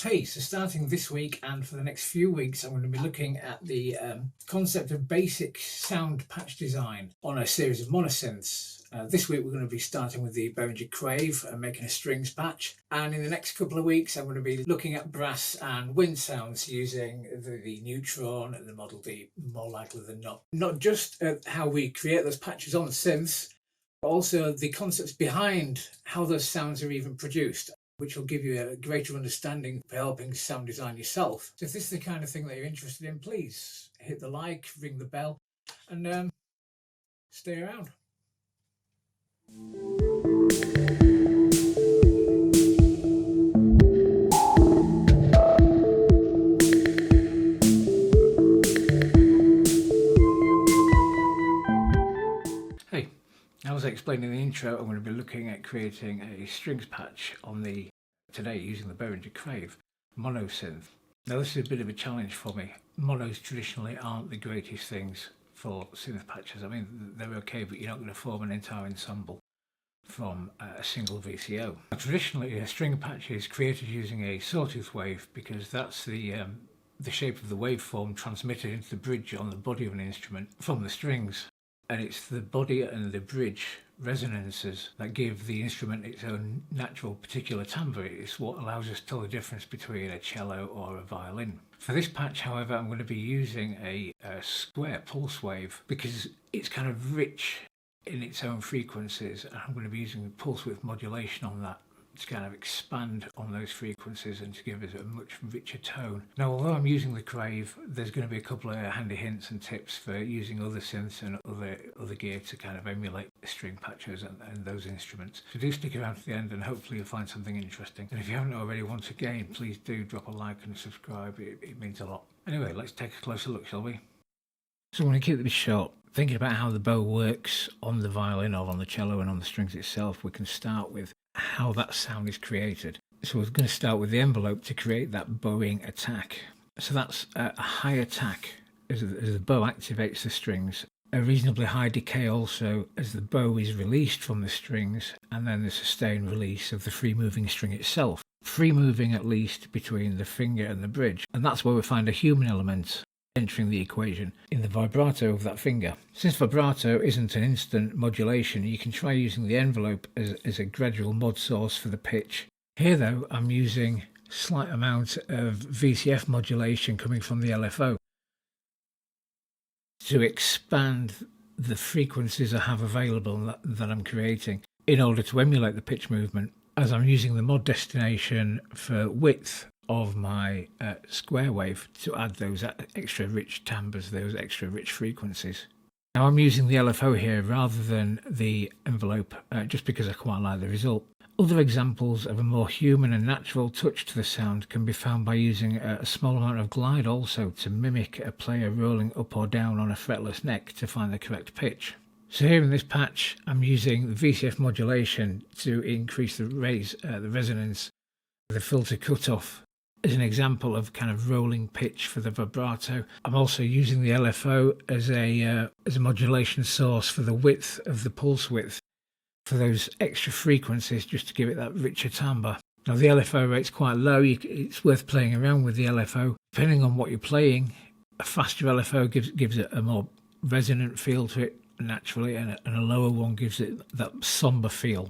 Hey, so starting this week and for the next few weeks, I'm going to be looking at the concept of basic sound patch design on a series of monosynths. This week, we're going to be starting with the Behringer Crave and making a strings patch. And in the next couple of weeks, I'm going to be looking at brass and wind sounds using the Neutron and the Model D, more likely than not. Not just how we create those patches on synths, but also the concepts behind how those sounds are even produced, which will give you a greater understanding for helping sound design yourself. So if this is the kind of thing that you're interested in, please hit the like, ring the bell, and stay around. Hey, as I explained in the intro, I'm going to be looking at creating a strings patch on today using the Behringer Crave mono synth. Now this is a bit of a challenge for me. Monos traditionally aren't the greatest things for synth patches. I mean, they're okay, but you're not going to form an entire ensemble from a single VCO. Now, traditionally, a string patch is created using a sawtooth wave because that's the shape of the waveform transmitted into the bridge on the body of an instrument from the strings. And it's the body and the bridge resonances that give the instrument its own natural particular timbre. It's what allows us to tell the difference between a cello or a violin. For this patch, however, I'm going to be using a square pulse wave because it's kind of rich in its own frequencies, and I'm going to be using pulse width modulation on that to kind of expand on those frequencies and to give us a much richer tone. Now, although I'm using the Crave, there's going to be a couple of handy hints and tips for using other synths and other gear to kind of emulate string patches and those instruments. So do stick around to the end and hopefully you'll find something interesting. And if you haven't already, once again, please do drop a like and subscribe. It means a lot. Anyway, let's take a closer look, shall we? So I'm going to keep this short. Thinking about how the bow works on the violin or on the cello and on the strings itself, we can start with how that sound is created. So we're going to start with the envelope to create that bowing attack. So that's a high attack as the bow activates the strings, a reasonably high decay also as the bow is released from the strings, and then the sustained release of the free moving string itself. Free moving at least between the finger and the bridge, and that's where we find a human element entering the equation in the vibrato of that finger. Since vibrato isn't an instant modulation, you can try using the envelope as a gradual mod source for the pitch. Here though, I'm using a slight amount of VCF modulation coming from the LFO to expand the frequencies I have available that I'm creating in order to emulate the pitch movement, as I'm using the mod destination for width of my square wave to add those extra rich timbres, those extra rich frequencies. Now I'm using the LFO here rather than the envelope just because I quite like the result. Other examples of a more human and natural touch to the sound can be found by using a small amount of glide also to mimic a player rolling up or down on a fretless neck to find the correct pitch. So here in this patch I'm using the VCF modulation to increase the resonance of the filter cutoff as an example of kind of rolling pitch for the vibrato. I'm also using the LFO as a modulation source for the width of the pulse width for those extra frequencies, just to give it that richer timbre. Now the LFO rate's quite low. It's worth playing around with the LFO. Depending on what you're playing, a faster LFO gives it a more resonant feel to it naturally, and a lower one gives it that sombre feel.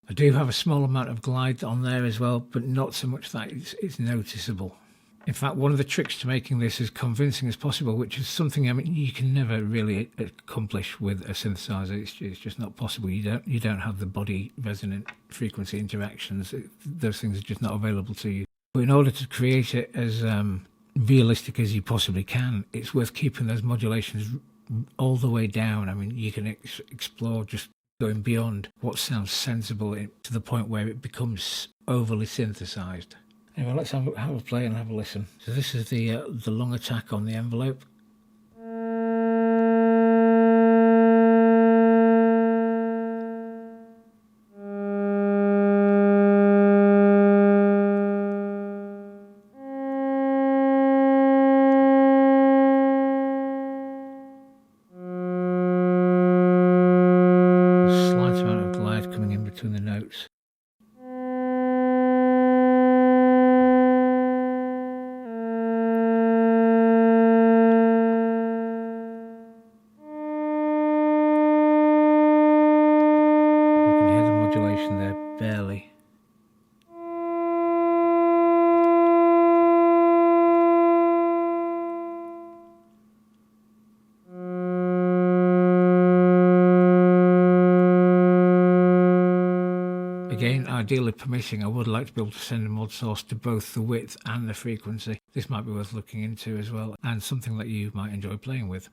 I do have a small amount of glide on there as well, but not so much that it's noticeable. In fact, one of the tricks to making this as convincing as possible, which is something you can never really accomplish with a synthesizer. It's just not possible. You don't have the body resonant frequency interactions. Those things are just not available to you. But in order to create it as realistic as you possibly can, it's worth keeping those modulations all the way down. I mean, you can explore just going beyond what sounds sensible to the point where it becomes overly synthesized. Anyway, let's have a play and have a listen. So this is the long attack on the envelope. A slight amount of glide coming in between the notes. Again, ideally permitting, I would like to be able to send a mod source to both the width and the frequency. This might be worth looking into as well, and something that you might enjoy playing with.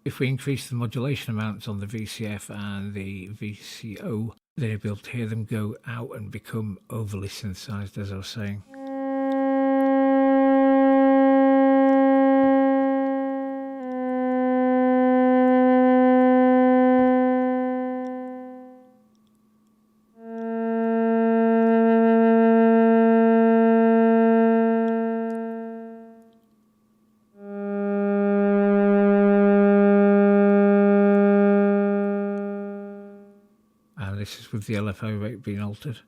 If we increase the modulation amounts on the VCF and the VCO, then you'll be able to hear them go out and become overly synthesized, as I was saying. And this is with the LFO rate being altered.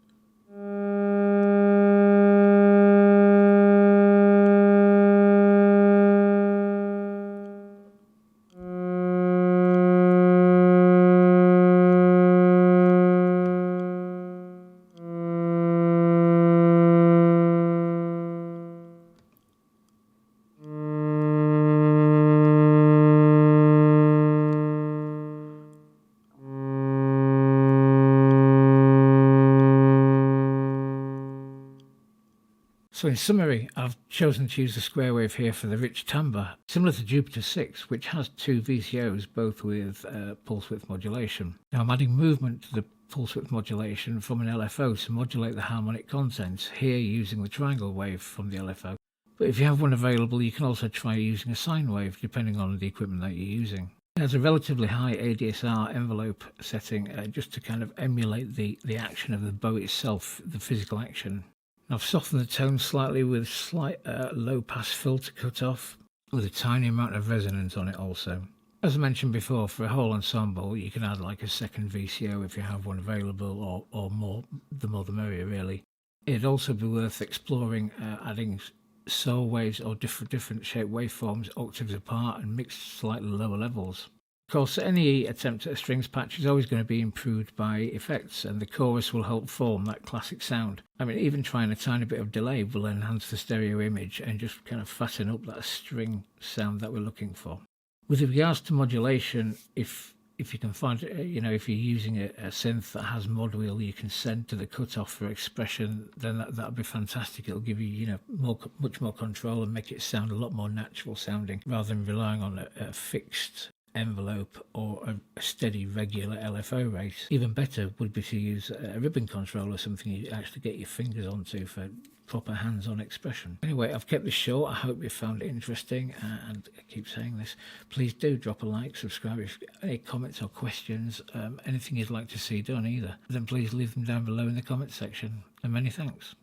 So in summary, I've chosen to use the square wave here for the rich timbre, similar to Jupiter 6, which has two VCOs, both with pulse width modulation. Now I'm adding movement to the pulse width modulation from an LFO to modulate the harmonic content, here using the triangle wave from the LFO. But if you have one available, you can also try using a sine wave, depending on the equipment that you're using. It has a relatively high ADSR envelope setting, just to kind of emulate the action of the bow itself, the physical action. I've softened the tone slightly with slight low pass filter cut off, with a tiny amount of resonance on it also. As I mentioned before, for a whole ensemble you can add like a second VCO if you have one available, or more, the more the merrier really. It'd also be worth exploring adding saw waves or different shape waveforms octaves apart and mixed slightly lower levels. Of course, any attempt at a strings patch is always going to be improved by effects, and the chorus will help form that classic sound. I mean, even trying a tiny bit of delay will enhance the stereo image and just kind of fatten up that string sound that we're looking for. With regards to modulation, if you can find, if you're using a synth that has mod wheel you can send to the cutoff for expression, then that'll be fantastic. It'll give you, much more control and make it sound a lot more natural sounding, rather than relying on a fixed envelope or a steady regular LFO rate. Even better would be to use a ribbon controller, something you actually get your fingers onto for proper hands-on expression. Anyway, I've kept this short. I hope you found it interesting, and I keep saying this, please do drop a like, subscribe. If you've got any comments or questions, anything you'd like to see done either, then please leave them down below in the comment section, and many thanks.